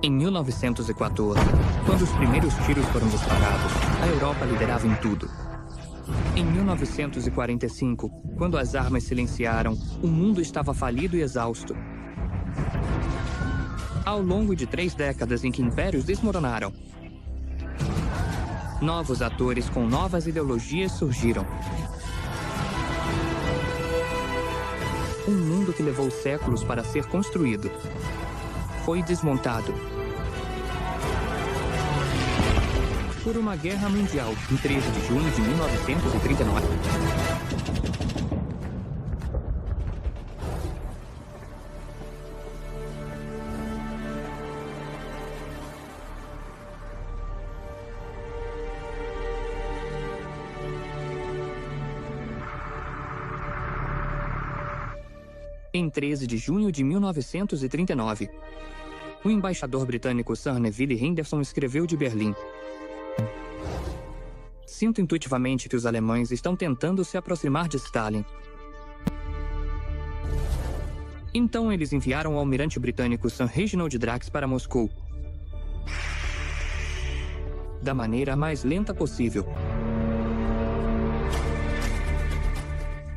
Em 1914, quando os primeiros tiros foram disparados, a Europa liderava em tudo. Em 1945, quando as armas silenciaram, o mundo estava falido e exausto. Ao longo de 3 décadas em que impérios desmoronaram, novos atores com novas ideologias surgiram. Um mundo que levou séculos para ser construído foi desmontado por uma guerra mundial em 13 de junho de 1939. Em 13 de junho de 1939, o embaixador britânico Sir Neville Henderson escreveu de Berlim: "Sinto intuitivamente que os alemães estão tentando se aproximar de Stalin." Então eles enviaram o almirante britânico Sir Reginald Drax para Moscou, da maneira mais lenta possível.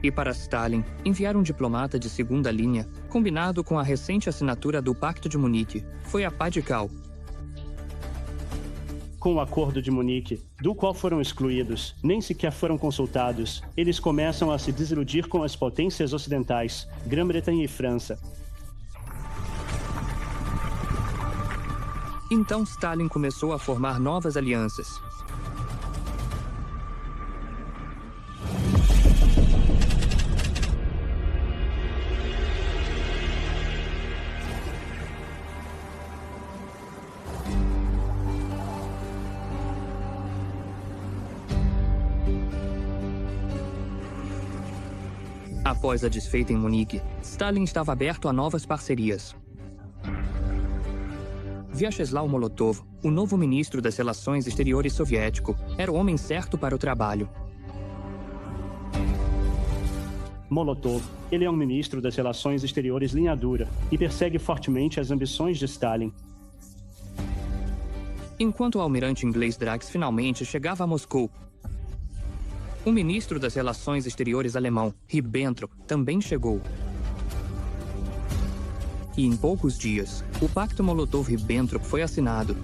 E para Stalin, enviar um diplomata de segunda linha, combinado com a recente assinatura do Pacto de Munique, foi a pá de cal. Com o Acordo de Munique, do qual foram excluídos, nem sequer foram consultados, eles começam a se desiludir com as potências ocidentais, Grã-Bretanha e França. Então Stalin começou a formar novas alianças. Após a desfeita em Munique, Stalin estava aberto a novas parcerias. Vyacheslav Molotov, o novo ministro das Relações Exteriores soviético, era o homem certo para o trabalho. Molotov, ele é um ministro das Relações Exteriores linha dura e persegue fortemente as ambições de Stalin. Enquanto o almirante inglês Drax finalmente chegava a Moscou, o ministro das Relações Exteriores alemão, Ribbentrop, também chegou. E em poucos dias, o Pacto Molotov-Ribbentrop foi assinado.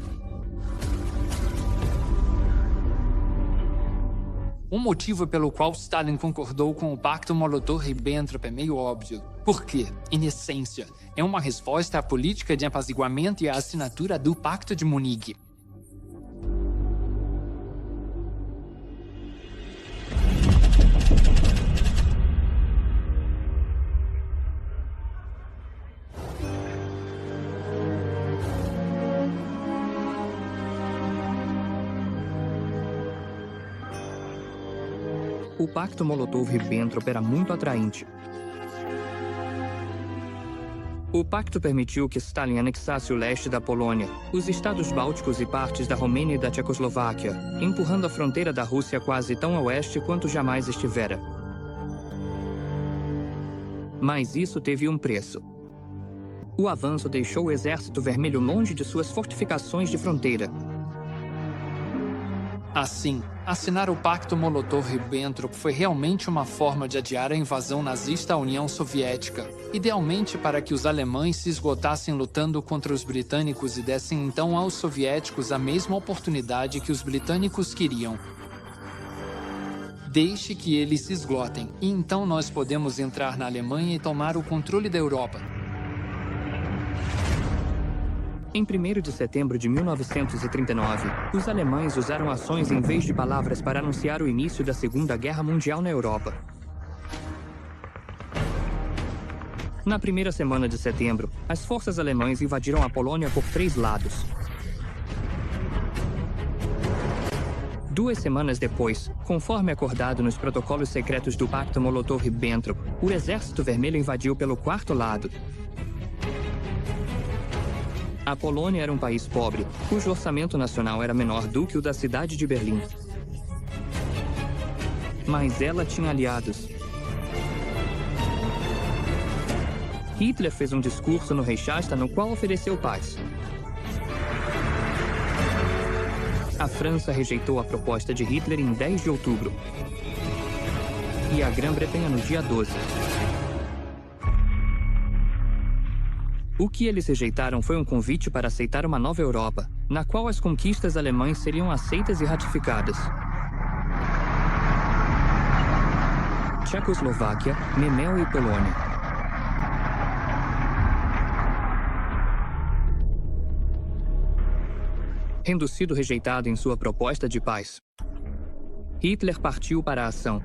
O motivo pelo qual Stalin concordou com o Pacto Molotov-Ribbentrop é meio óbvio. Por quê? Em essência, é uma resposta à política de apaziguamento e à assinatura do Pacto de Munique. O Pacto Molotov-Ribbentrop era muito atraente. O pacto permitiu que Stalin anexasse o leste da Polônia, os estados bálticos e partes da Romênia e da Tchecoslováquia, empurrando a fronteira da Rússia quase tão a oeste quanto jamais estivera. Mas isso teve um preço. O avanço deixou o Exército Vermelho longe de suas fortificações de fronteira. Assim, assinar o Pacto Molotov-Ribbentrop foi realmente uma forma de adiar a invasão nazista à União Soviética, idealmente para que os alemães se esgotassem lutando contra os britânicos e dessem então aos soviéticos a mesma oportunidade que os britânicos queriam. Deixe que eles se esgotem, e então nós podemos entrar na Alemanha e tomar o controle da Europa. Em 1º de setembro de 1939, os alemães usaram ações em vez de palavras para anunciar o início da Segunda Guerra Mundial na Europa. Na primeira semana de setembro, as forças alemãs invadiram a Polônia por 3 lados. 2 semanas depois, conforme acordado nos protocolos secretos do Pacto Molotov-Ribbentrop, o Exército Vermelho invadiu pelo 4º lado. A Polônia era um país pobre, cujo orçamento nacional era menor do que o da cidade de Berlim. Mas ela tinha aliados. Hitler fez um discurso no Reichstag no qual ofereceu paz. A França rejeitou a proposta de Hitler em 10 de outubro e a Grã-Bretanha no dia 12. O que eles rejeitaram foi um convite para aceitar uma nova Europa, na qual as conquistas alemãs seriam aceitas e ratificadas. Tchecoslováquia, Memel e Polônia. Tendo sido rejeitado em sua proposta de paz, Hitler partiu para a ação.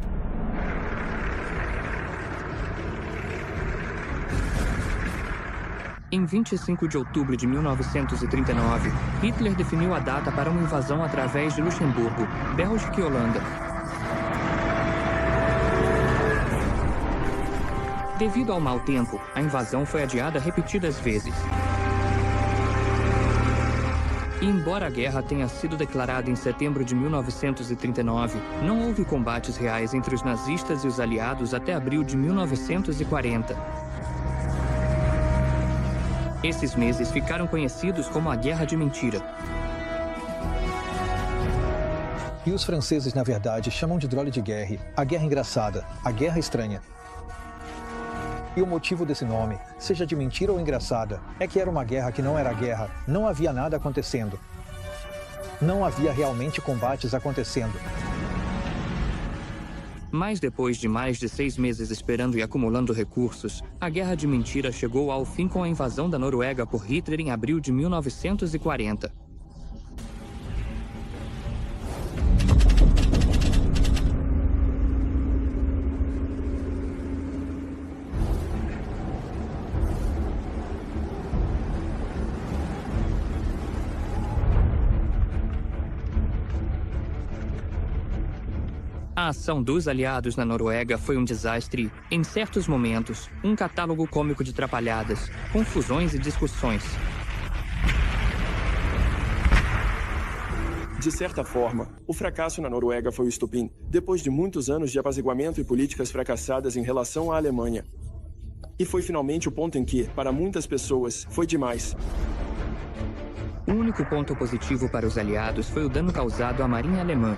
Em 25 de outubro de 1939, Hitler definiu a data para uma invasão através de Luxemburgo, Bélgica e Holanda. Devido ao mau tempo, a invasão foi adiada repetidas vezes. E embora a guerra tenha sido declarada em setembro de 1939, não houve combates reais entre os nazistas e os aliados até abril de 1940. Esses meses ficaram conhecidos como a Guerra de Mentira. E os franceses, na verdade, chamam de drôle de guerra, a guerra engraçada, a guerra estranha. E o motivo desse nome, seja de mentira ou engraçada, é que era uma guerra que não era guerra, não havia nada acontecendo. Não havia realmente combates acontecendo. Mas depois de mais de 6 meses esperando e acumulando recursos, a Guerra de Mentira chegou ao fim com a invasão da Noruega por Hitler em abril de 1940. A ação dos aliados na Noruega foi um desastre e, em certos momentos, um catálogo cômico de trapalhadas, confusões e discussões. De certa forma, o fracasso na Noruega foi o estopim, depois de muitos anos de apaziguamento e políticas fracassadas em relação à Alemanha. E foi finalmente o ponto em que, para muitas pessoas, foi demais. O único ponto positivo para os aliados foi o dano causado à marinha alemã,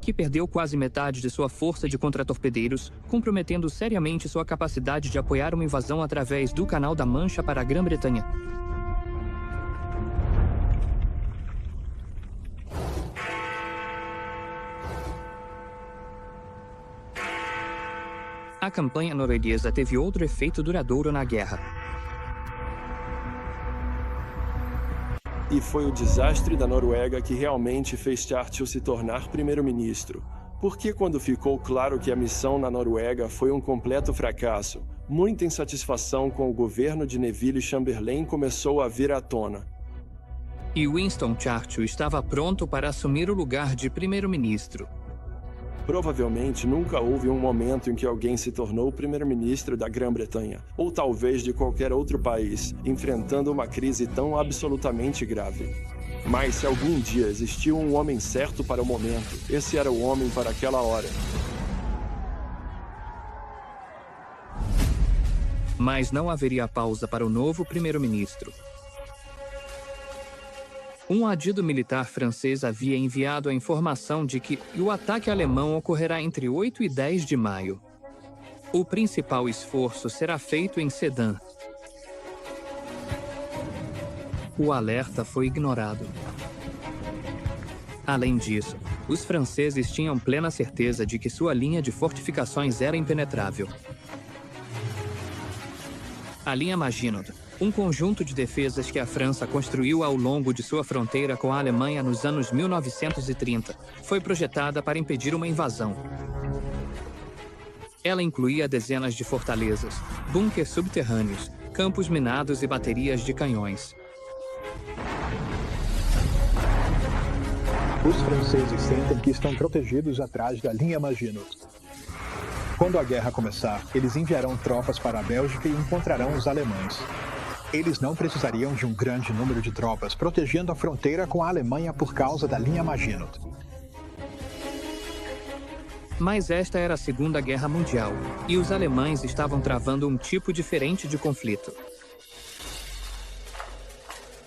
que perdeu quase metade de sua força de contratorpedeiros, comprometendo seriamente sua capacidade de apoiar uma invasão através do Canal da Mancha para a Grã-Bretanha. A campanha norueguesa teve outro efeito duradouro na guerra. E foi o desastre da Noruega que realmente fez Churchill se tornar primeiro-ministro. Porque quando ficou claro que a missão na Noruega foi um completo fracasso, muita insatisfação com o governo de Neville Chamberlain começou a vir à tona. E Winston Churchill estava pronto para assumir o lugar de primeiro-ministro. Provavelmente nunca houve um momento em que alguém se tornou primeiro-ministro da Grã-Bretanha, ou talvez de qualquer outro país, enfrentando uma crise tão absolutamente grave. Mas se algum dia existiu um homem certo para o momento, esse era o homem para aquela hora. Mas não haveria pausa para o novo primeiro-ministro. Um adido militar francês havia enviado a informação de que o ataque alemão ocorrerá entre 8 e 10 de maio. O principal esforço será feito em Sedan. O alerta foi ignorado. Além disso, os franceses tinham plena certeza de que sua linha de fortificações era impenetrável. A linha Maginot, um conjunto de defesas que a França construiu ao longo de sua fronteira com a Alemanha nos anos 1930, foi projetada para impedir uma invasão. Ela incluía dezenas de fortalezas, bunkers subterrâneos, campos minados e baterias de canhões. Os franceses sentem que estão protegidos atrás da linha Maginot. Quando a guerra começar, eles enviarão tropas para a Bélgica e encontrarão os alemães. Eles não precisariam de um grande número de tropas protegendo a fronteira com a Alemanha por causa da linha Maginot. Mas esta era a Segunda Guerra Mundial, e os alemães estavam travando um tipo diferente de conflito.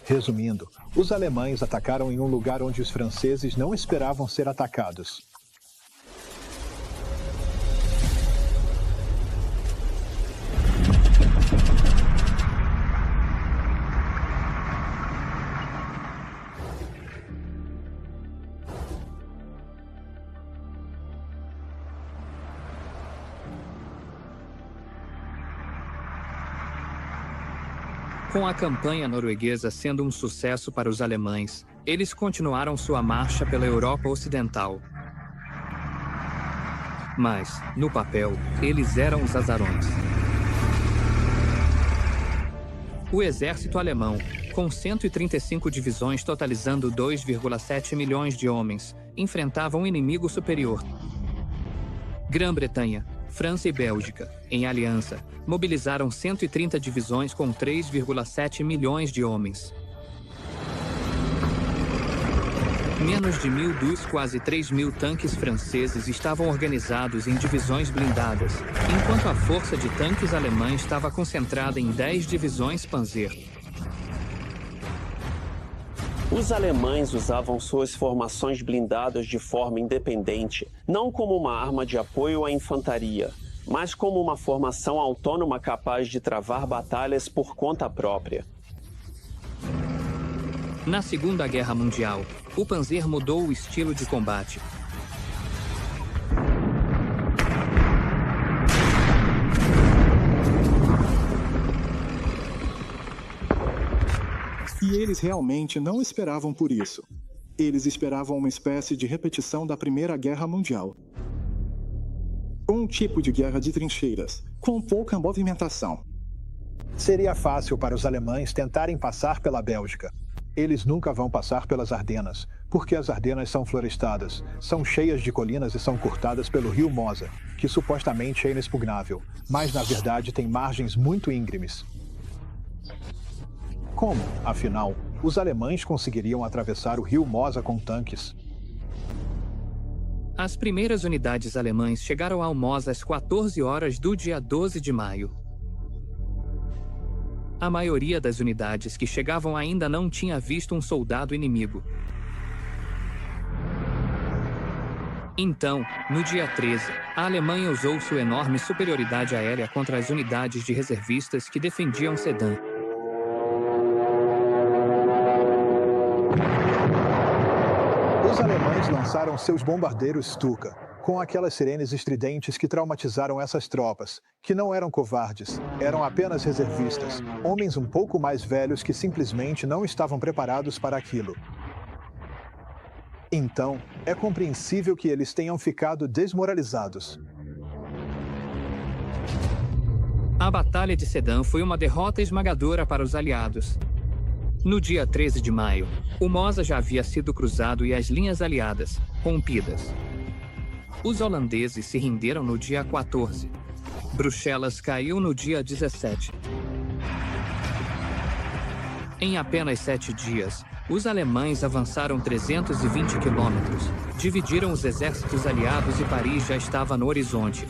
Resumindo, os alemães atacaram em um lugar onde os franceses não esperavam ser atacados. Com a campanha norueguesa sendo um sucesso para os alemães, eles continuaram sua marcha pela Europa Ocidental. Mas, no papel, eles eram os azarões. O exército alemão, com 135 divisões totalizando 2,7 milhões de homens, enfrentava um inimigo superior. Grã-Bretanha, França e Bélgica, em aliança, mobilizaram 130 divisões com 3,7 milhões de homens. Menos de 1.000 dos quase 3.000 tanques franceses estavam organizados em divisões blindadas, enquanto a força de tanques alemães estava concentrada em 10 divisões Panzer. Os alemães usavam suas formações blindadas de forma independente, não como uma arma de apoio à infantaria, mas como uma formação autônoma capaz de travar batalhas por conta própria. Na Segunda Guerra Mundial, o Panzer mudou o estilo de combate. E eles realmente não esperavam por isso. Eles esperavam uma espécie de repetição da Primeira Guerra Mundial. Um tipo de guerra de trincheiras, com pouca movimentação. Seria fácil para os alemães tentarem passar pela Bélgica. Eles nunca vão passar pelas Ardenas, porque as Ardenas são florestadas, são cheias de colinas e são cortadas pelo rio Mosa, que supostamente é inexpugnável, mas na verdade tem margens muito íngremes. Como, afinal, os alemães conseguiriam atravessar o rio Mosa com tanques? As primeiras unidades alemãs chegaram ao Mosa às 14 horas do dia 12 de maio. A maioria das unidades que chegavam ainda não tinha visto um soldado inimigo. Então, no dia 13, a Alemanha usou sua enorme superioridade aérea contra as unidades de reservistas que defendiam Sedan. Os alemães lançaram seus bombardeiros Stuka, com aquelas sirenes estridentes que traumatizaram essas tropas, que não eram covardes, eram apenas reservistas, homens um pouco mais velhos que simplesmente não estavam preparados para aquilo. Então, é compreensível que eles tenham ficado desmoralizados. A Batalha de Sedan foi uma derrota esmagadora para os aliados. No dia 13 de maio, o Mosa já havia sido cruzado e as linhas aliadas, rompidas. Os holandeses se renderam no dia 14. Bruxelas caiu no dia 17. Em apenas 7 dias, os alemães avançaram 320 quilômetros, dividiram os exércitos aliados e Paris já estava no horizonte.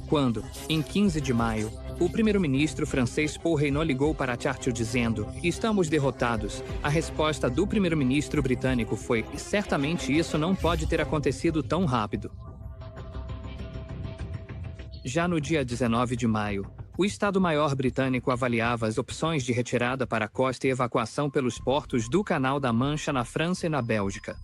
Quando, em 15 de maio, o primeiro-ministro francês Paul Reynaud ligou para Churchill dizendo: "Estamos derrotados", a resposta do primeiro-ministro britânico foi: "Certamente isso não pode ter acontecido tão rápido". Já no dia 19 de maio, o Estado-Maior britânico avaliava as opções de retirada para a costa e evacuação pelos portos do Canal da Mancha na França e na Bélgica.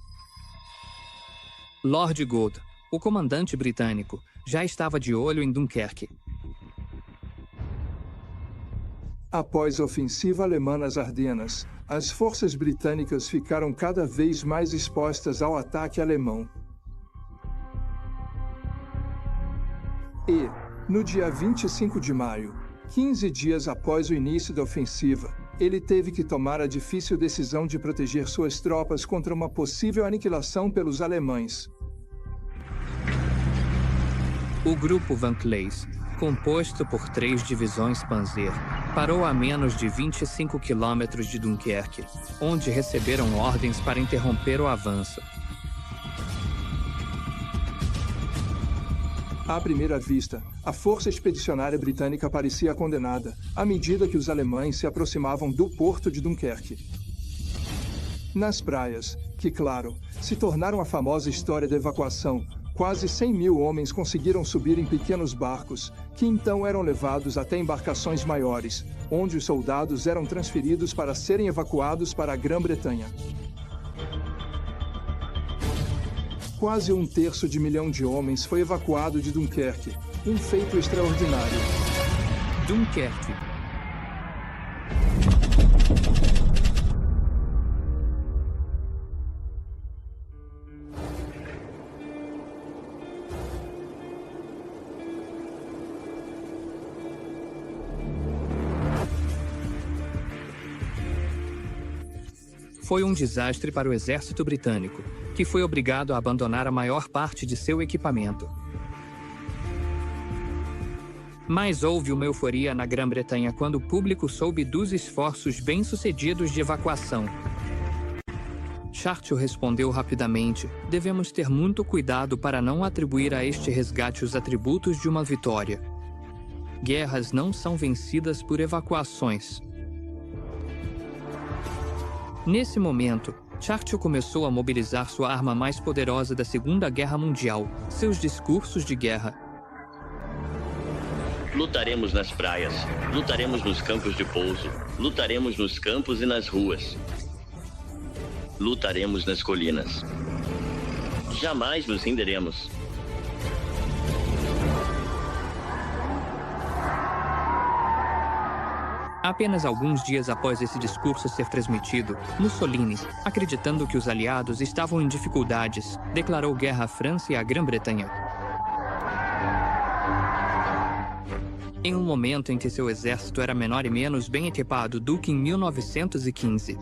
Lord Gould, o comandante britânico, já estava de olho em Dunkerque. Após a ofensiva alemã nas Ardenas, as forças britânicas ficaram cada vez mais expostas ao ataque alemão. E, no dia 25 de maio, 15 dias após o início da ofensiva, ele teve que tomar a difícil decisão de proteger suas tropas contra uma possível aniquilação pelos alemães. O Grupo Van Cleef, composto por 3 divisões Panzer, parou a menos de 25 quilômetros de Dunkerque, onde receberam ordens para interromper o avanço. À primeira vista, a força expedicionária britânica parecia condenada, à medida que os alemães se aproximavam do porto de Dunkerque. Nas praias, que, claro, se tornaram a famosa história da evacuação, quase 100.000 homens conseguiram subir em pequenos barcos, que então eram levados até embarcações maiores, onde os soldados eram transferidos para serem evacuados para a Grã-Bretanha. Quase 1/3 milhão de homens foi evacuado de Dunkerque, um feito extraordinário. Dunkerque. Foi um desastre para o exército britânico, que foi obrigado a abandonar a maior parte de seu equipamento. Mas houve uma euforia na Grã-Bretanha quando o público soube dos esforços bem-sucedidos de evacuação. Churchill respondeu rapidamente: devemos ter muito cuidado para não atribuir a este resgate os atributos de uma vitória. Guerras não são vencidas por evacuações. Nesse momento, Churchill começou a mobilizar sua arma mais poderosa da Segunda Guerra Mundial, seus discursos de guerra. Lutaremos nas praias, lutaremos nos campos de pouso, lutaremos nos campos e nas ruas. Lutaremos nas colinas. Jamais nos renderemos. Apenas alguns dias após esse discurso ser transmitido, Mussolini, acreditando que os aliados estavam em dificuldades, declarou guerra à França e à Grã-Bretanha. Em um momento em que seu exército era menor e menos bem equipado do que em 1915.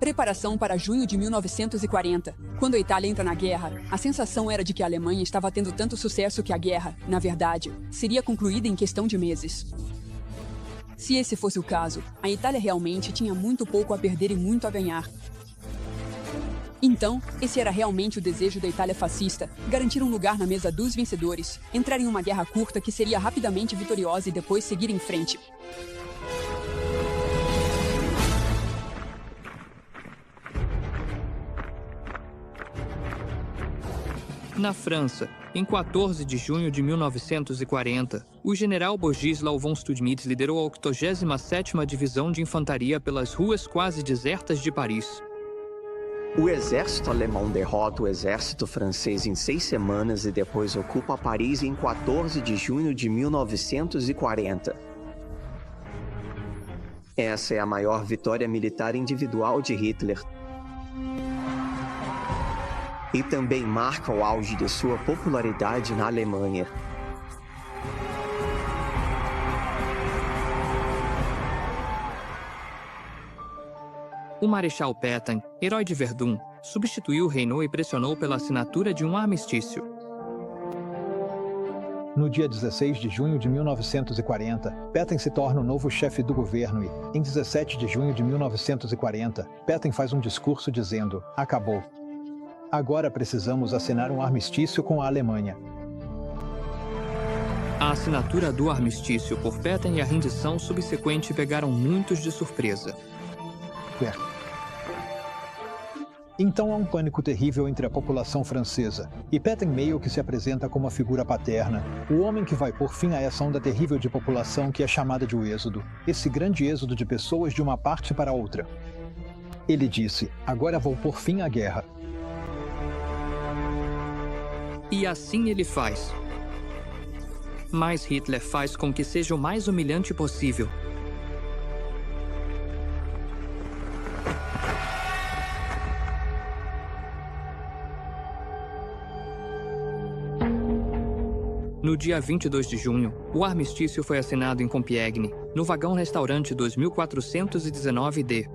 Preparação para junho de 1940. Quando a Itália entra na guerra, a sensação era de que a Alemanha estava tendo tanto sucesso que a guerra, na verdade, seria concluída em questão de meses. Se esse fosse o caso, a Itália realmente tinha muito pouco a perder e muito a ganhar. Então, esse era realmente o desejo da Itália fascista, garantir um lugar na mesa dos vencedores, entrar em uma guerra curta que seria rapidamente vitoriosa e depois seguir em frente. Na França, em 14 de junho de 1940, o general Bogislaw von Studmitz liderou a 87ª Divisão de Infantaria pelas ruas quase desertas de Paris. O exército alemão derrota o exército francês em 6 semanas e depois ocupa Paris em 14 de junho de 1940. Essa é a maior vitória militar individual de Hitler. E também marca o auge de sua popularidade na Alemanha. O Marechal Pétain, herói de Verdun, substituiu Reynaud e pressionou pela assinatura de um armistício. No dia 16 de junho de 1940, Pétain se torna o novo chefe do governo e, em 17 de junho de 1940, Pétain faz um discurso dizendo: acabou. Agora precisamos assinar um armistício com a Alemanha. A assinatura do armistício por Pétain e a rendição subsequente pegaram muitos de surpresa. Então há um pânico terrível entre a população francesa, e Pétain meio que se apresenta como a figura paterna, o homem que vai pôr fim a essa onda terrível de população que é chamada de o êxodo, esse grande êxodo de pessoas de uma parte para outra. Ele disse: agora vou pôr fim à guerra. E assim ele faz. Mas Hitler faz com que seja o mais humilhante possível. No dia 22 de junho, o armistício foi assinado em Compiègne, no vagão-restaurante 2419D.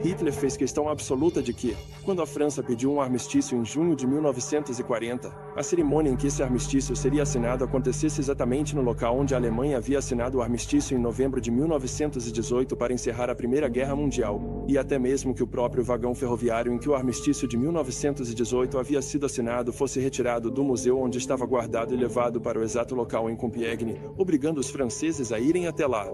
Hitler fez questão absoluta de que, quando a França pediu um armistício em junho de 1940, a cerimônia em que esse armistício seria assinado acontecesse exatamente no local onde a Alemanha havia assinado o armistício em novembro de 1918 para encerrar a Primeira Guerra Mundial, e até mesmo que o próprio vagão ferroviário em que o armistício de 1918 havia sido assinado fosse retirado do museu onde estava guardado e levado para o exato local em Compiègne, obrigando os franceses a irem até lá.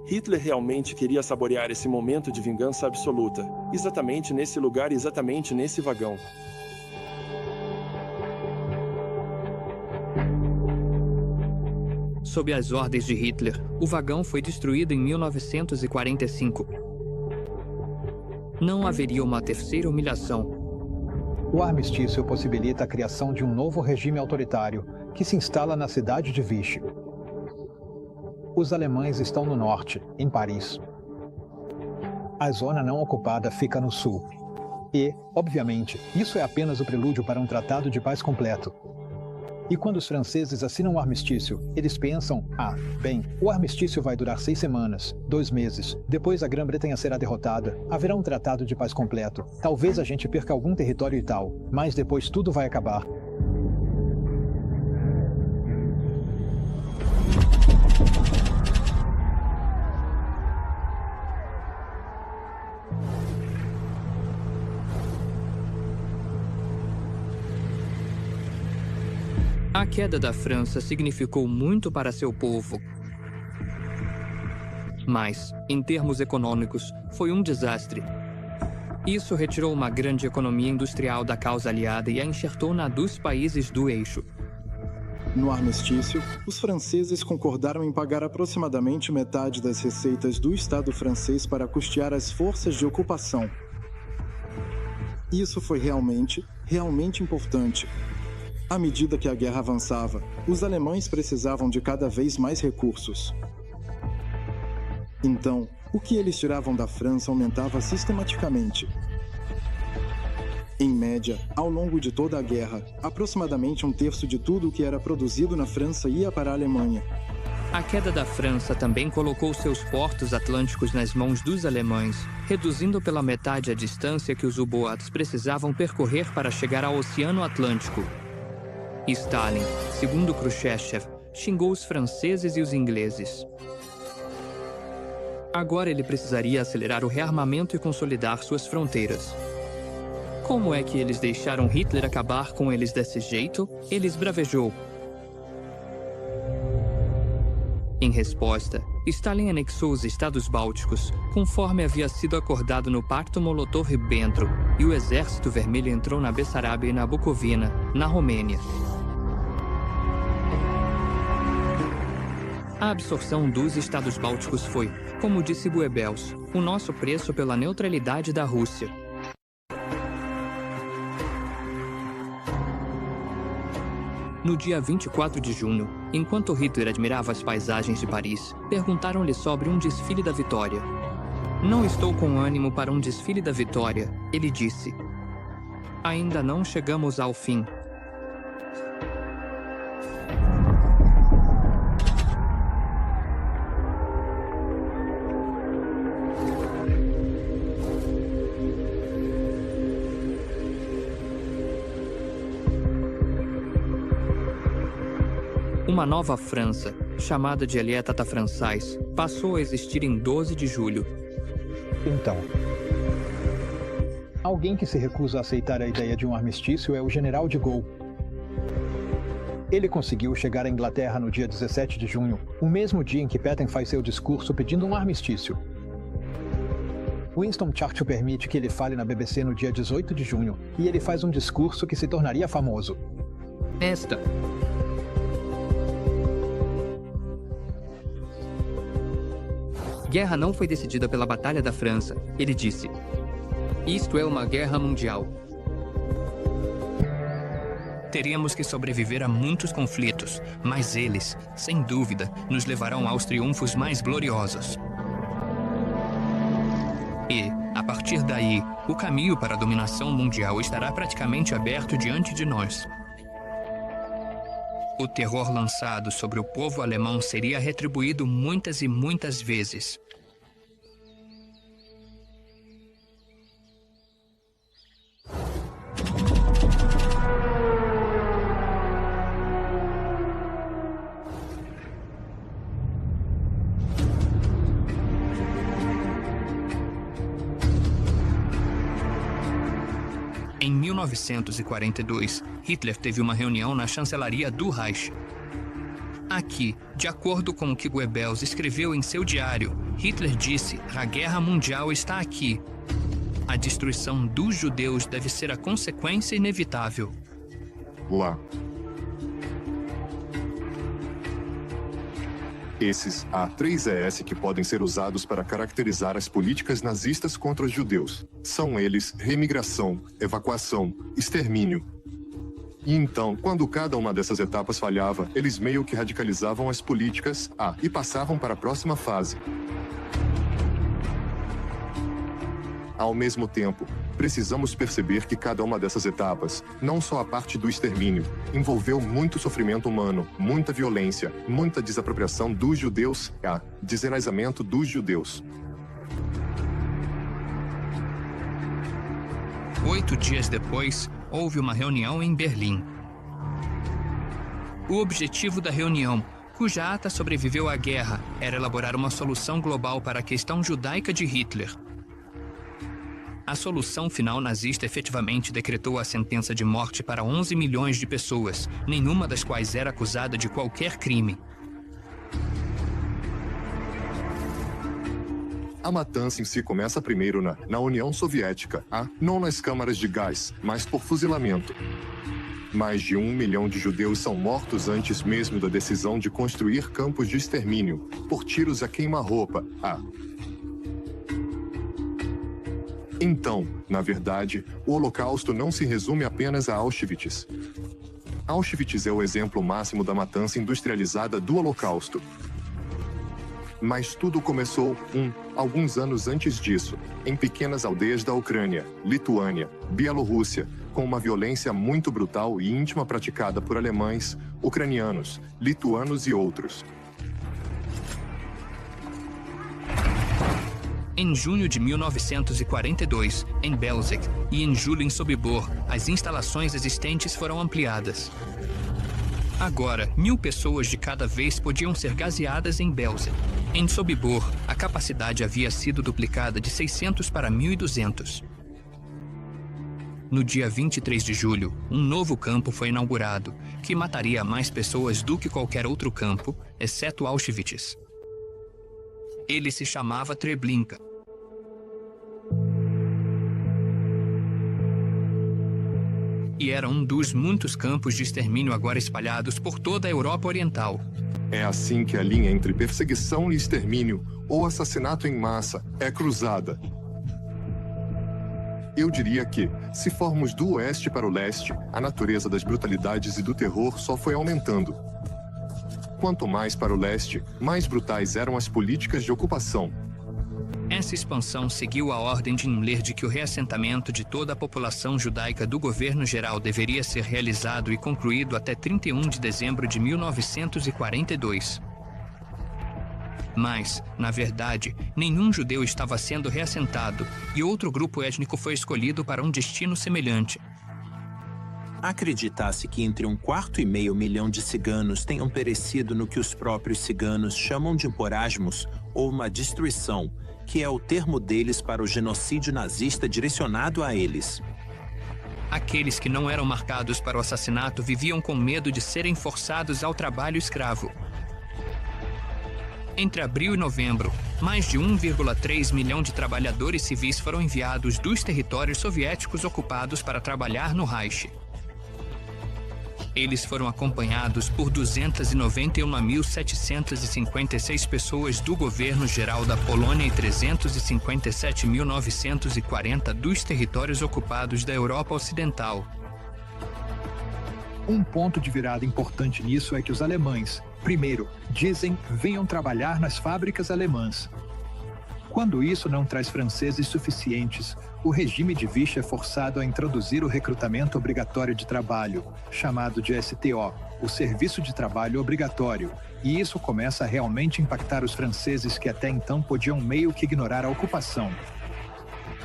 Hitler realmente queria saborear esse momento de vingança absoluta, exatamente nesse lugar e exatamente nesse vagão. Sob as ordens de Hitler, o vagão foi destruído em 1945. Não haveria uma terceira humilhação. O armistício possibilita a criação de um novo regime autoritário, que se instala na cidade de Vichy. Os alemães estão no norte, em Paris. A zona não ocupada fica no sul. E, obviamente, isso é apenas o prelúdio para um tratado de paz completo. E quando os franceses assinam o armistício, eles pensam, bem, o armistício vai durar 6 semanas, 2 meses, depois a Grã-Bretanha será derrotada, haverá um tratado de paz completo, talvez a gente perca algum território e tal, mas depois tudo vai acabar. A queda da França significou muito para seu povo. Mas, em termos econômicos, foi um desastre. Isso retirou uma grande economia industrial da causa aliada e a enxertou na dos países do eixo. No armistício, os franceses concordaram em pagar aproximadamente metade das receitas do Estado francês para custear as forças de ocupação. Isso foi realmente importante. À medida que a guerra avançava, os alemães precisavam de cada vez mais recursos. Então, o que eles tiravam da França aumentava sistematicamente. Em média, ao longo de toda a guerra, aproximadamente 1/3 de tudo o que era produzido na França ia para a Alemanha. A queda da França também colocou seus portos atlânticos nas mãos dos alemães, reduzindo pela metade a distância que os U-boats precisavam percorrer para chegar ao Oceano Atlântico. Stalin, segundo Khrushchev, xingou os franceses e os ingleses. Agora ele precisaria acelerar o rearmamento e consolidar suas fronteiras. Como é que eles deixaram Hitler acabar com eles desse jeito? Ele esbravejou. Em resposta, Stalin anexou os estados bálticos, conforme havia sido acordado no Pacto Molotov-Ribbentrop, e o Exército Vermelho entrou na Bessarabia e na Bucovina, na Romênia. A absorção dos estados bálticos foi, como disse Goebbels, o nosso preço pela neutralidade da Rússia. No dia 24 de junho, enquanto Hitler admirava as paisagens de Paris, perguntaram-lhe sobre um desfile da vitória. Não estou com ânimo para um desfile da vitória, ele disse. Ainda não chegamos ao fim. Uma nova França, chamada de État Français, passou a existir em 12 de julho. Então, alguém que se recusa a aceitar a ideia de um armistício é o general de Gaulle. Ele conseguiu chegar à Inglaterra no dia 17 de junho, o mesmo dia em que Pétain faz seu discurso pedindo um armistício. Winston Churchill permite que ele fale na BBC no dia 18 de junho, e ele faz um discurso que se tornaria famoso. Guerra não foi decidida pela Batalha da França, ele disse. Isto é uma guerra mundial. Teríamos que sobreviver a muitos conflitos, mas eles, sem dúvida, nos levarão aos triunfos mais gloriosos. E, a partir daí, o caminho para a dominação mundial estará praticamente aberto diante de nós. O terror lançado sobre o povo alemão seria retribuído muitas e muitas vezes. 1942, Hitler teve uma reunião na chancelaria do Reich. Aqui, de acordo com o que Goebbels escreveu em seu diário, Hitler disse: "A guerra mundial está aqui. A destruição dos judeus deve ser a consequência inevitável." Lá. Esses há 3 ES que podem ser usados para caracterizar as políticas nazistas contra os judeus. São eles remigração, evacuação, extermínio. E então, quando cada uma dessas etapas falhava, eles meio que radicalizavam as políticas e passavam para a próxima fase. Ao mesmo tempo, precisamos perceber que cada uma dessas etapas, não só a parte do extermínio, envolveu muito sofrimento humano, muita violência, muita desapropriação dos judeus, desenraizamento dos judeus. 8 dias depois, houve uma reunião em Berlim. O objetivo da reunião, cuja ata sobreviveu à guerra, era elaborar uma solução global para a questão judaica de Hitler. A solução final nazista efetivamente decretou a sentença de morte para 11 milhões de pessoas, nenhuma das quais era acusada de qualquer crime. A matança em si começa primeiro na União Soviética, não nas câmaras de gás, mas por fuzilamento. Mais de 1 milhão de judeus são mortos antes mesmo da decisão de construir campos de extermínio, por tiros a queima-roupa. Então, na verdade, o Holocausto não se resume apenas a Auschwitz. Auschwitz é o exemplo máximo da matança industrializada do Holocausto. Mas tudo começou alguns anos antes disso, em pequenas aldeias da Ucrânia, Lituânia, Bielorrússia, com uma violência muito brutal e íntima praticada por alemães, ucranianos, lituanos e outros. Em junho de 1942, em Belzec, e em julho em Sobibor, as instalações existentes foram ampliadas. Agora, 1.000 pessoas de cada vez podiam ser gaseadas em Belzec. Em Sobibor, a capacidade havia sido duplicada de 600 para 1.200. No dia 23 de julho, um novo campo foi inaugurado, que mataria mais pessoas do que qualquer outro campo, exceto Auschwitz. Ele se chamava Treblinka. E era um dos muitos campos de extermínio agora espalhados por toda a Europa Oriental. É assim que a linha entre perseguição e extermínio, ou assassinato em massa, é cruzada. Eu diria que, se formos do oeste para o leste, a natureza das brutalidades e do terror só foi aumentando. Quanto mais para o leste, mais brutais eram as políticas de ocupação. Essa expansão seguiu a ordem de Himmler de que o reassentamento de toda a população judaica do governo geral deveria ser realizado e concluído até 31 de dezembro de 1942. Mas, na verdade, nenhum judeu estava sendo reassentado e outro grupo étnico foi escolhido para um destino semelhante. Acredita-se que entre 1,25 milhão de ciganos tenham perecido no que os próprios ciganos chamam de porasmos, ou uma destruição, que é o termo deles para o genocídio nazista direcionado a eles. Aqueles que não eram marcados para o assassinato viviam com medo de serem forçados ao trabalho escravo. Entre abril e novembro, mais de 1,3 milhão de trabalhadores civis foram enviados dos territórios soviéticos ocupados para trabalhar no Reich. Eles foram acompanhados por 291.756 pessoas do governo geral da Polônia e 357.940 dos territórios ocupados da Europa Ocidental. Um ponto de virada importante nisso é que os alemães, primeiro, dizem venham trabalhar nas fábricas alemãs. Quando isso não traz franceses suficientes, o regime de Vichy é forçado a introduzir o recrutamento obrigatório de trabalho, chamado de STO, o Serviço de Trabalho Obrigatório, e isso começa a realmente impactar os franceses que até então podiam meio que ignorar a ocupação.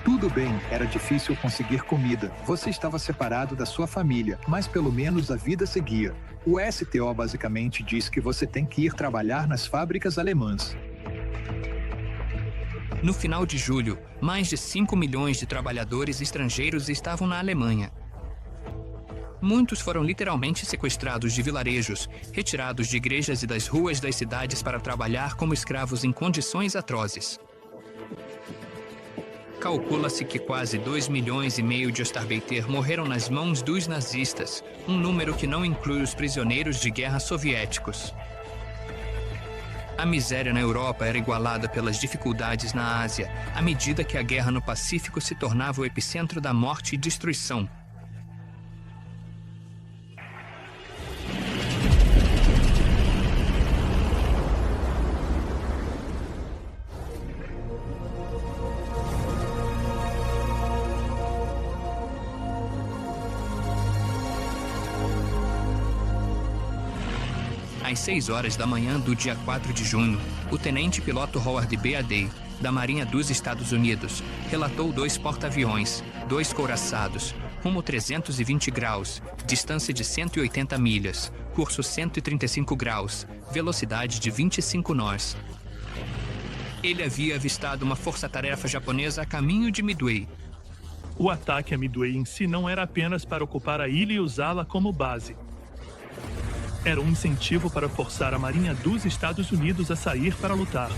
Tudo bem, era difícil conseguir comida, você estava separado da sua família, mas pelo menos a vida seguia. O STO basicamente diz que você tem que ir trabalhar nas fábricas alemãs. No final de julho, mais de 5 milhões de trabalhadores estrangeiros estavam na Alemanha. Muitos foram literalmente sequestrados de vilarejos, retirados de igrejas e das ruas das cidades para trabalhar como escravos em condições atrozes. Calcula-se que quase 2,5 milhões de Ostarbeiter morreram nas mãos dos nazistas, um número que não inclui os prisioneiros de guerra soviéticos. A miséria na Europa era igualada pelas dificuldades na Ásia, à medida que a guerra no Pacífico se tornava o epicentro da morte e destruição. Às 6 horas da manhã do dia 4 de junho, o tenente-piloto Howard B. Adey, da Marinha dos Estados Unidos, relatou 2 porta-aviões, 2 couraçados, rumo 320 graus, distância de 180 milhas, curso 135 graus, velocidade de 25 nós. Ele havia avistado uma força-tarefa japonesa a caminho de Midway. O ataque a Midway em si não era apenas para ocupar a ilha e usá-la como base. Era um incentivo para forçar a Marinha dos Estados Unidos a sair para lutar.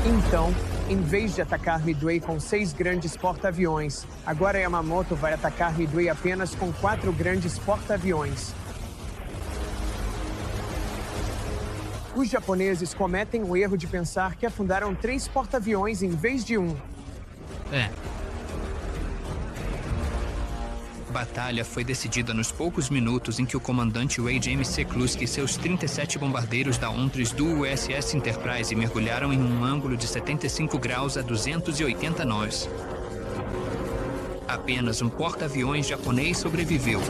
Então, em vez de atacar Midway com 6 grandes porta-aviões, agora Yamamoto vai atacar Midway apenas com 4 grandes porta-aviões. Os japoneses cometem o erro de pensar que afundaram 3 porta-aviões em vez de 1. A batalha foi decidida nos poucos minutos em que o comandante Wade M. Sekluski e seus 37 bombardeiros da ONTRES do USS Enterprise mergulharam em um ângulo de 75 graus a 280 nós. Apenas um porta-aviões japonês sobreviveu.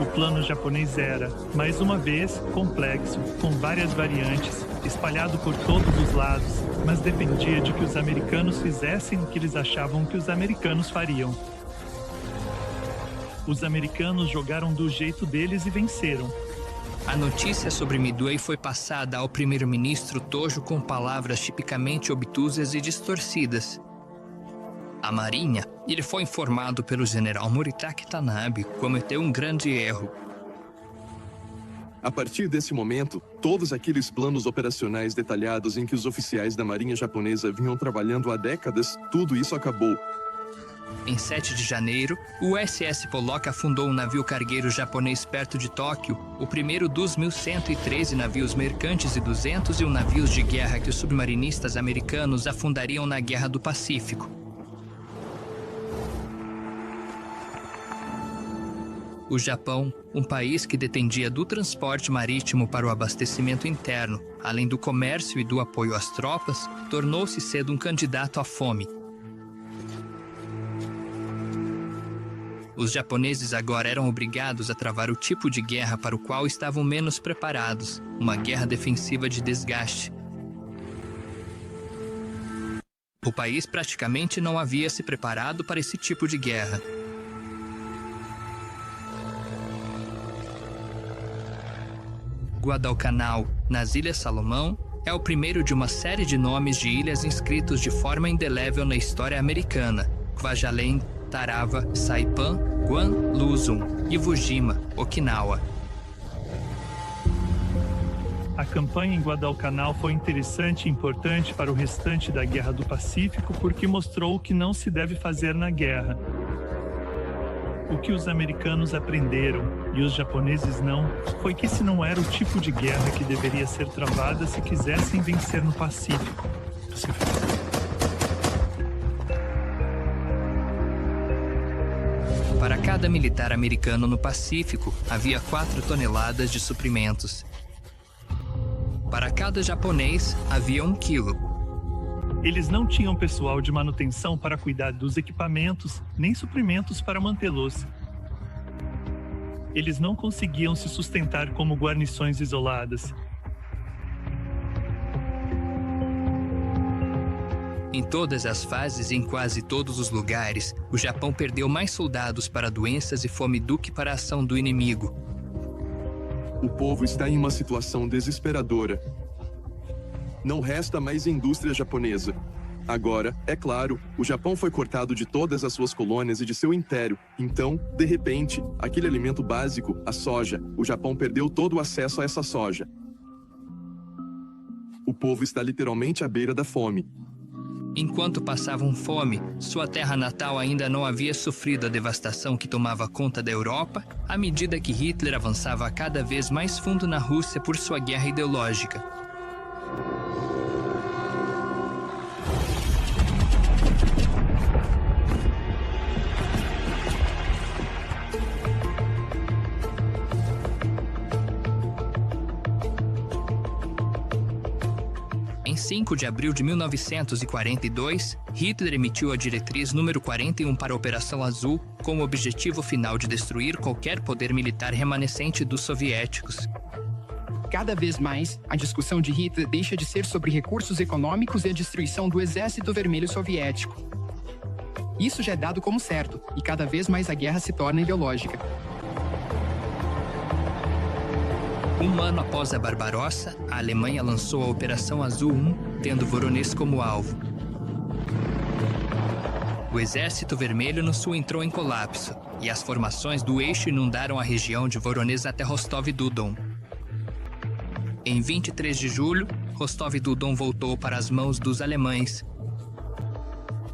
O plano japonês era, mais uma vez, complexo, com várias variantes, espalhado por todos os lados, mas dependia de que os americanos fizessem o que eles achavam que os americanos fariam. Os americanos jogaram do jeito deles e venceram. A notícia sobre Midway foi passada ao primeiro-ministro Tojo com palavras tipicamente obtusas e distorcidas. A Marinha, ele foi informado pelo general Moritake Tanabe, cometeu um grande erro. A partir desse momento, todos aqueles planos operacionais detalhados em que os oficiais da Marinha japonesa vinham trabalhando há décadas, tudo isso acabou. Em 7 de janeiro, o USS Pollock afundou um navio cargueiro japonês perto de Tóquio, o primeiro dos 1.113 navios mercantes e 201 navios de guerra que os submarinistas americanos afundariam na Guerra do Pacífico. O Japão, um país que dependia do transporte marítimo para o abastecimento interno, além do comércio e do apoio às tropas, tornou-se cedo um candidato à fome. Os japoneses agora eram obrigados a travar o tipo de guerra para o qual estavam menos preparados, uma guerra defensiva de desgaste. O país praticamente não havia se preparado para esse tipo de guerra. Guadalcanal, nas Ilhas Salomão, é o primeiro de uma série de nomes de ilhas inscritos de forma indelével na história americana: Kwajalein, Tarawa, Saipan, Guam, Luzon, Iwo Jima, Okinawa. A campanha em Guadalcanal foi interessante e importante para o restante da Guerra do Pacífico porque mostrou o que não se deve fazer na guerra. O que os americanos aprenderam, e os japoneses não, foi que esse não era o tipo de guerra que deveria ser travada se quisessem vencer no Pacífico. Para cada militar americano no Pacífico, havia 4 toneladas de suprimentos. Para cada japonês, havia 1 quilo. Eles não tinham pessoal de manutenção para cuidar dos equipamentos, nem suprimentos para mantê-los. Eles não conseguiam se sustentar como guarnições isoladas. Em todas as fases e em quase todos os lugares, o Japão perdeu mais soldados para doenças e fome do que para a ação do inimigo. O povo está em uma situação desesperadora. não resta mais indústria japonesa. Agora, é claro, o Japão foi cortado de todas as suas colônias e de seu império. Então, de repente, aquele alimento básico, a soja, o Japão perdeu todo o acesso a essa soja. O povo está literalmente à beira da fome. Enquanto passavam fome, sua terra natal ainda não havia sofrido a devastação que tomava conta da Europa, à medida que Hitler avançava cada vez mais fundo na Rússia por sua guerra ideológica. Em 5 de abril de 1942, Hitler emitiu a diretriz número 41 para a Operação Azul, com o objetivo final de destruir qualquer poder militar remanescente dos soviéticos. Cada vez mais, a discussão de Hitler deixa de ser sobre recursos econômicos e a destruição do Exército Vermelho Soviético. Isso já é dado como certo, e cada vez mais a guerra se torna ideológica. Um ano após a Barbarossa, a Alemanha lançou a Operação Azul 1, tendo Voronezh como alvo. O Exército Vermelho no sul entrou em colapso, e as formações do eixo inundaram a região de Voronezh até Rostov-do-Don. Em 23 de julho, Rostov-do-Don voltou para as mãos dos alemães.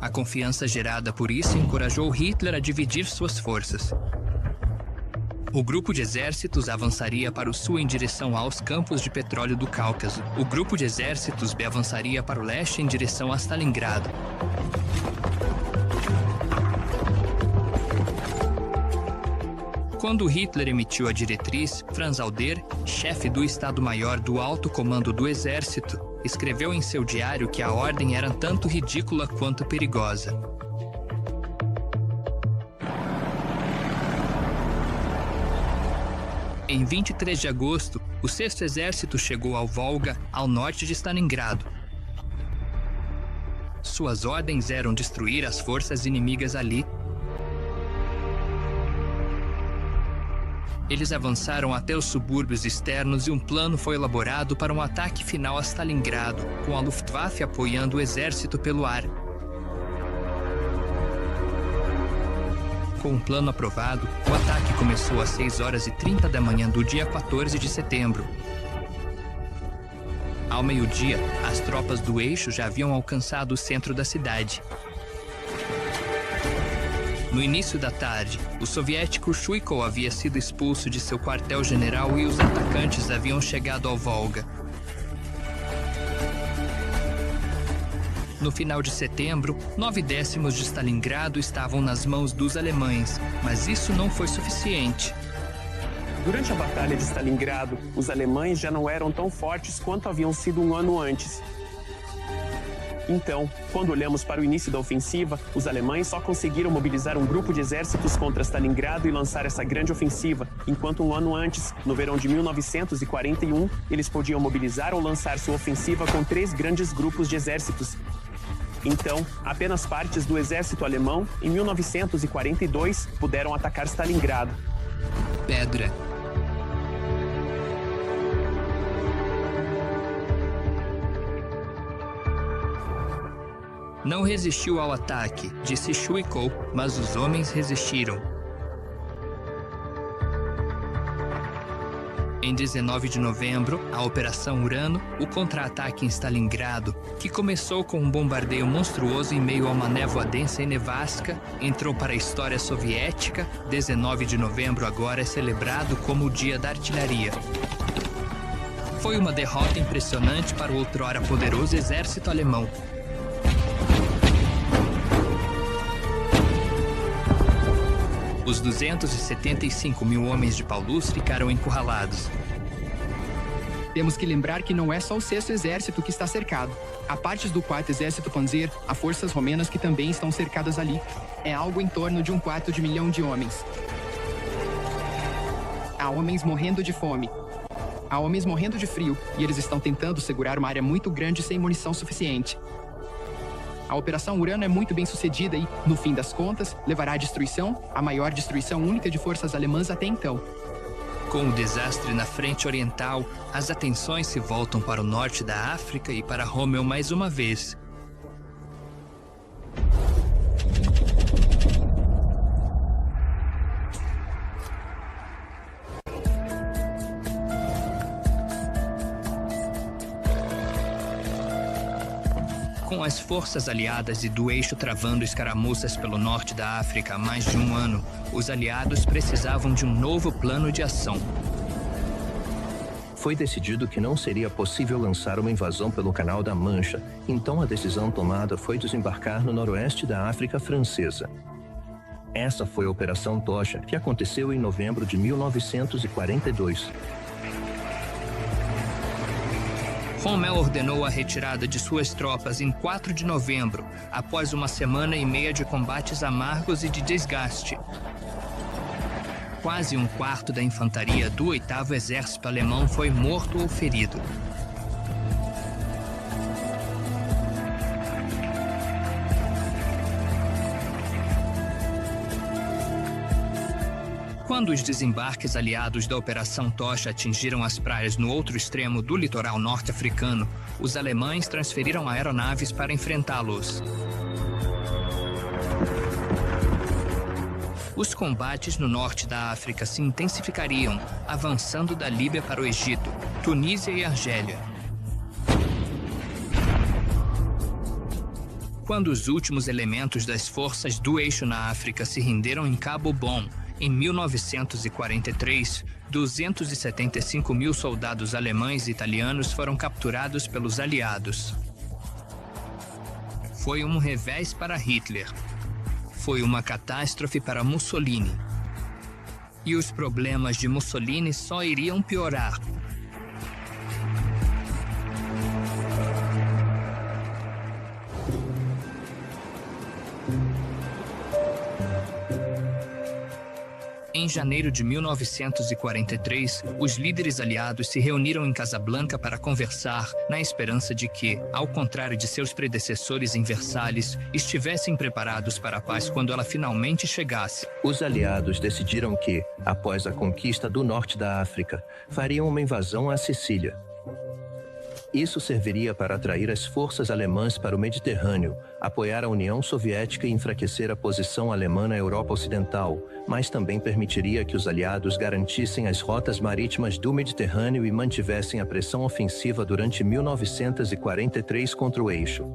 A confiança gerada por isso encorajou Hitler a dividir suas forças. O grupo de exércitos avançaria para o sul em direção aos campos de petróleo do Cáucaso. O grupo de exércitos B avançaria para o leste em direção a Stalingrado. Quando Hitler emitiu a diretriz, Franz Halder, chefe do Estado-Maior do Alto Comando do Exército, escreveu em seu diário que a ordem era tanto ridícula quanto perigosa. Em 23 de agosto, o 6º Exército chegou ao Volga, ao norte de Stalingrado. Suas ordens eram destruir as forças inimigas ali. Eles avançaram até os subúrbios externos e um plano foi elaborado para um ataque final a Stalingrado, com a Luftwaffe apoiando o exército pelo ar. Com o plano aprovado, o ataque começou às 6h30 da manhã do dia 14 de setembro. Ao meio-dia, as tropas do eixo já haviam alcançado o centro da cidade. No início da tarde, o soviético Chuikov havia sido expulso de seu quartel-general e os atacantes haviam chegado ao Volga. No final de setembro, 9/10 de Stalingrado estavam nas mãos dos alemães, mas isso não foi suficiente. Durante a Batalha de Stalingrado, os alemães já não eram tão fortes quanto haviam sido um ano antes. Então, quando olhamos para o início da ofensiva, os alemães só conseguiram mobilizar um grupo de exércitos contra Stalingrado e lançar essa grande ofensiva, enquanto um ano antes, no verão de 1941, eles podiam mobilizar ou lançar sua ofensiva com 3 grandes grupos de exércitos. Então, apenas partes do exército alemão, em 1942, puderam atacar Stalingrado. Pedra. Não resistiu ao ataque, disse Chuikov, mas os homens resistiram. Em 19 de novembro, a Operação Urano, o contra-ataque em Stalingrado, que começou com um bombardeio monstruoso em meio a uma névoa densa e nevasca, entrou para a história soviética. 19 de novembro agora é celebrado como o Dia da Artilharia. Foi uma derrota impressionante para o outrora poderoso exército alemão. Os 275 mil homens de Paulus ficaram encurralados. Temos que lembrar que não é só o 6º Exército que está cercado. Há partes do 4º Exército Panzer, há forças romenas que também estão cercadas ali. É algo em torno de 1/4 milhão de homens. Há homens morrendo de fome. Há homens morrendo de frio, e eles estão tentando segurar uma área muito grande sem munição suficiente. A Operação Urano é muito bem sucedida e, no fim das contas, levará à destruição, a maior destruição única de forças alemãs até então. Com o desastre na frente oriental, as atenções se voltam para o norte da África e para Rommel mais uma vez. Com as forças aliadas e do eixo travando escaramuças pelo norte da África há mais de um ano, os aliados precisavam de um novo plano de ação. Foi decidido que não seria possível lançar uma invasão pelo Canal da Mancha, então a decisão tomada foi desembarcar no noroeste da África Francesa. Essa foi a Operação Tocha, que aconteceu em novembro de 1942. Rommel ordenou a retirada de suas tropas em 4 de novembro, após uma semana e meia de combates amargos e de desgaste. Quase um quarto da infantaria do 8º Exército Alemão foi morto ou ferido. Quando os desembarques aliados da Operação Tocha atingiram as praias no outro extremo do litoral norte-africano, os alemães transferiram aeronaves para enfrentá-los. Os combates no norte da África se intensificariam, avançando da Líbia para o Egito, Tunísia e Argélia. Quando os últimos elementos das forças do eixo na África se renderam em Cabo Bom, em 1943, 275 mil soldados alemães e italianos foram capturados pelos aliados. Foi um revés para Hitler. Foi uma catástrofe para Mussolini. E os problemas de Mussolini só iriam piorar. Em janeiro de 1943, os líderes aliados se reuniram em Casablanca para conversar, na esperança de que, ao contrário de seus predecessores em Versalhes, estivessem preparados para a paz quando ela finalmente chegasse. Os aliados decidiram que, após a conquista do norte da África, fariam uma invasão à Sicília. Isso serviria para atrair as forças alemãs para o Mediterrâneo, apoiar a União Soviética e enfraquecer a posição alemã na Europa Ocidental, mas também permitiria que os aliados garantissem as rotas marítimas do Mediterrâneo e mantivessem a pressão ofensiva durante 1943 contra o eixo.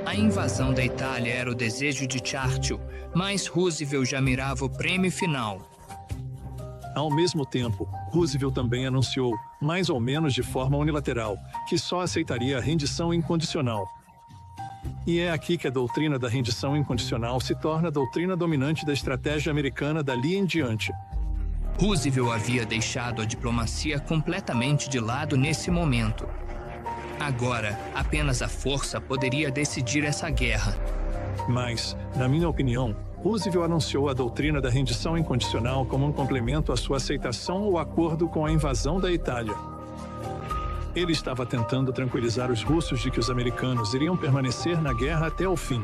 A invasão da Itália era o desejo de Churchill, mas Roosevelt já mirava o prêmio final. Ao mesmo tempo, Roosevelt também anunciou, mais ou menos de forma unilateral, que só aceitaria a rendição incondicional. E é aqui que a doutrina da rendição incondicional se torna a doutrina dominante da estratégia americana dali em diante. Roosevelt havia deixado a diplomacia completamente de lado nesse momento. Agora, apenas a força poderia decidir essa guerra. Mas, na minha opinião, Roosevelt anunciou a doutrina da rendição incondicional como um complemento à sua aceitação ou acordo com a invasão da Itália. Ele estava tentando tranquilizar os russos de que os americanos iriam permanecer na guerra até o fim.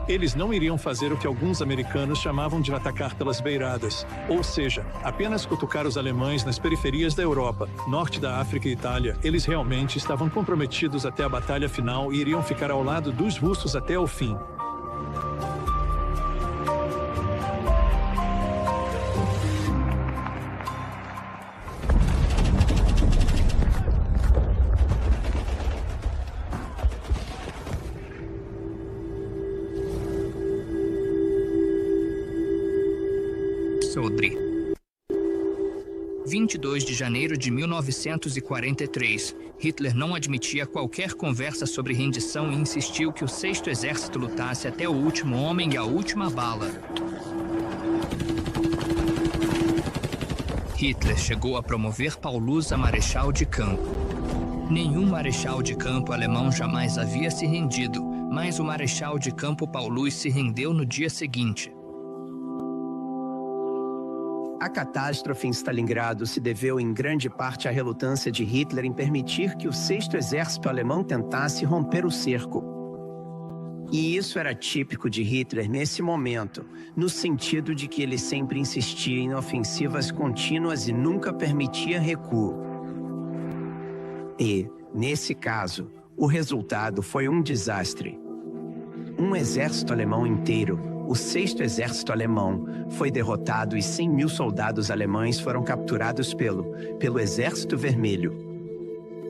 Eles não iriam fazer o que alguns americanos chamavam de atacar pelas beiradas, ou seja, apenas cutucar os alemães nas periferias da Europa, norte da África e Itália. Eles realmente estavam comprometidos até a batalha final e iriam ficar ao lado dos russos até o fim. Sodré. 22 de janeiro de 1943. Hitler não admitia qualquer conversa sobre rendição e insistiu que o 6º Exército lutasse até o último homem e a última bala. Hitler chegou a promover Paulus a marechal de campo. Nenhum marechal de campo alemão jamais havia se rendido, mas o marechal de campo Paulus se rendeu no dia seguinte. A catástrofe em Stalingrado se deveu em grande parte à relutância de Hitler em permitir que o 6º Exército Alemão tentasse romper o cerco. E isso era típico de Hitler nesse momento, no sentido de que ele sempre insistia em ofensivas contínuas e nunca permitia recuo. E, nesse caso, o resultado foi um desastre. Um exército alemão inteiro, o 6º Exército Alemão, foi derrotado e 100.000 soldados alemães foram capturados pelo Exército Vermelho.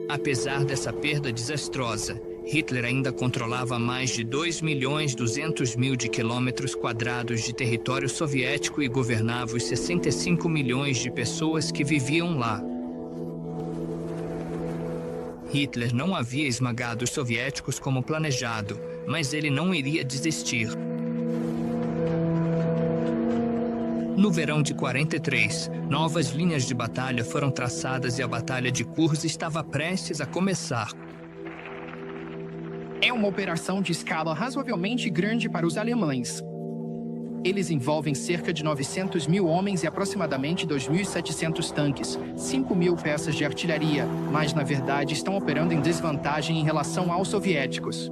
Apesar dessa perda desastrosa, Hitler ainda controlava mais de 2.200.000 de quilômetros quadrados de território soviético e governava os 65 milhões de pessoas que viviam lá. Hitler não havia esmagado os soviéticos como planejado, mas ele não iria desistir. No verão de 43, novas linhas de batalha foram traçadas e a Batalha de Kursk estava prestes a começar. É uma operação de escala razoavelmente grande para os alemães. Eles envolvem cerca de 900.000 homens e aproximadamente 2.700 tanques, 5.000 peças de artilharia, mas na verdade estão operando em desvantagem em relação aos soviéticos.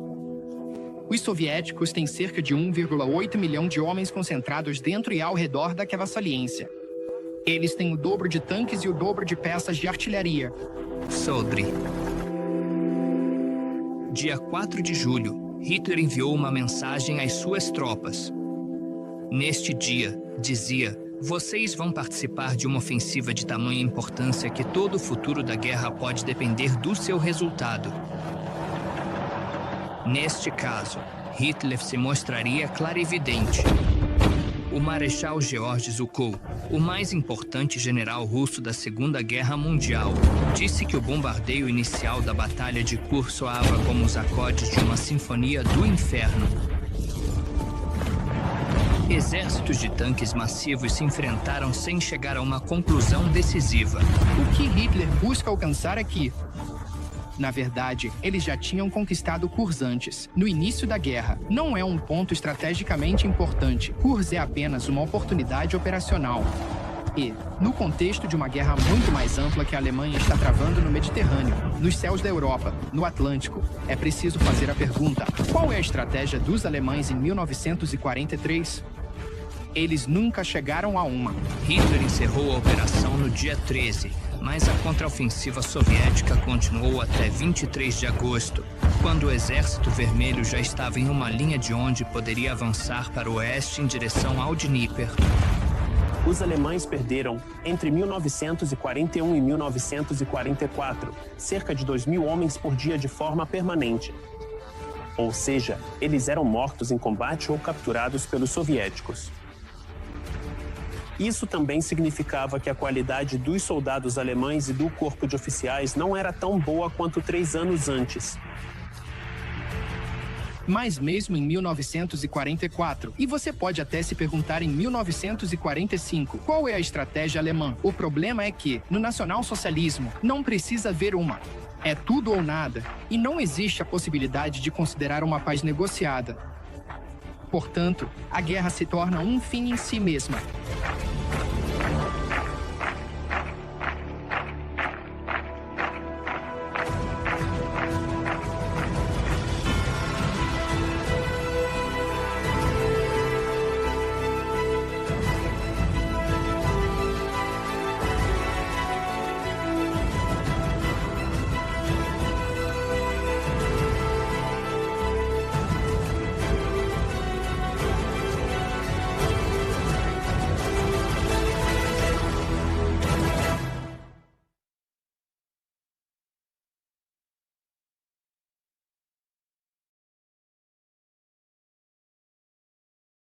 Os soviéticos têm cerca de 1,8 milhão de homens concentrados dentro e ao redor daquela saliência. Eles têm o dobro de tanques e o dobro de peças de artilharia. Sodre. Dia 4 de julho, Hitler enviou uma mensagem às suas tropas. Neste dia, dizia: vocês vão participar de uma ofensiva de tamanha importância que todo o futuro da guerra pode depender do seu resultado. Neste caso, Hitler se mostraria clarividente. O Marechal George Zhukov, o mais importante general russo da Segunda Guerra Mundial, disse que o bombardeio inicial da Batalha de Kursk soava como os acordes de uma sinfonia do inferno. Exércitos de tanques massivos se enfrentaram sem chegar a uma conclusão decisiva. O que Hitler busca alcançar aqui? Na verdade, eles já tinham conquistado Kursk antes, no início da guerra. Não é um ponto estrategicamente importante. Kursk é apenas uma oportunidade operacional. E, no contexto de uma guerra muito mais ampla que a Alemanha está travando no Mediterrâneo, nos céus da Europa, no Atlântico, é preciso fazer a pergunta: qual é a estratégia dos alemães em 1943? Eles nunca chegaram a uma. Hitler encerrou a operação no dia 13, mas a contraofensiva soviética continuou até 23 de agosto, quando o Exército Vermelho já estava em uma linha de onde poderia avançar para o oeste em direção ao Dnieper. Os alemães perderam, entre 1941 e 1944, cerca de 2.000 homens por dia de forma permanente. Ou seja, eles eram mortos em combate ou capturados pelos soviéticos. Isso também significava que a qualidade dos soldados alemães e do corpo de oficiais não era tão boa quanto 3 anos antes. Mas mesmo em 1944, e você pode até se perguntar em 1945, qual é a estratégia alemã? O problema é que, no nacionalsocialismo, não precisa haver uma. É tudo ou nada, e não existe a possibilidade de considerar uma paz negociada. Portanto, a guerra se torna um fim em si mesma.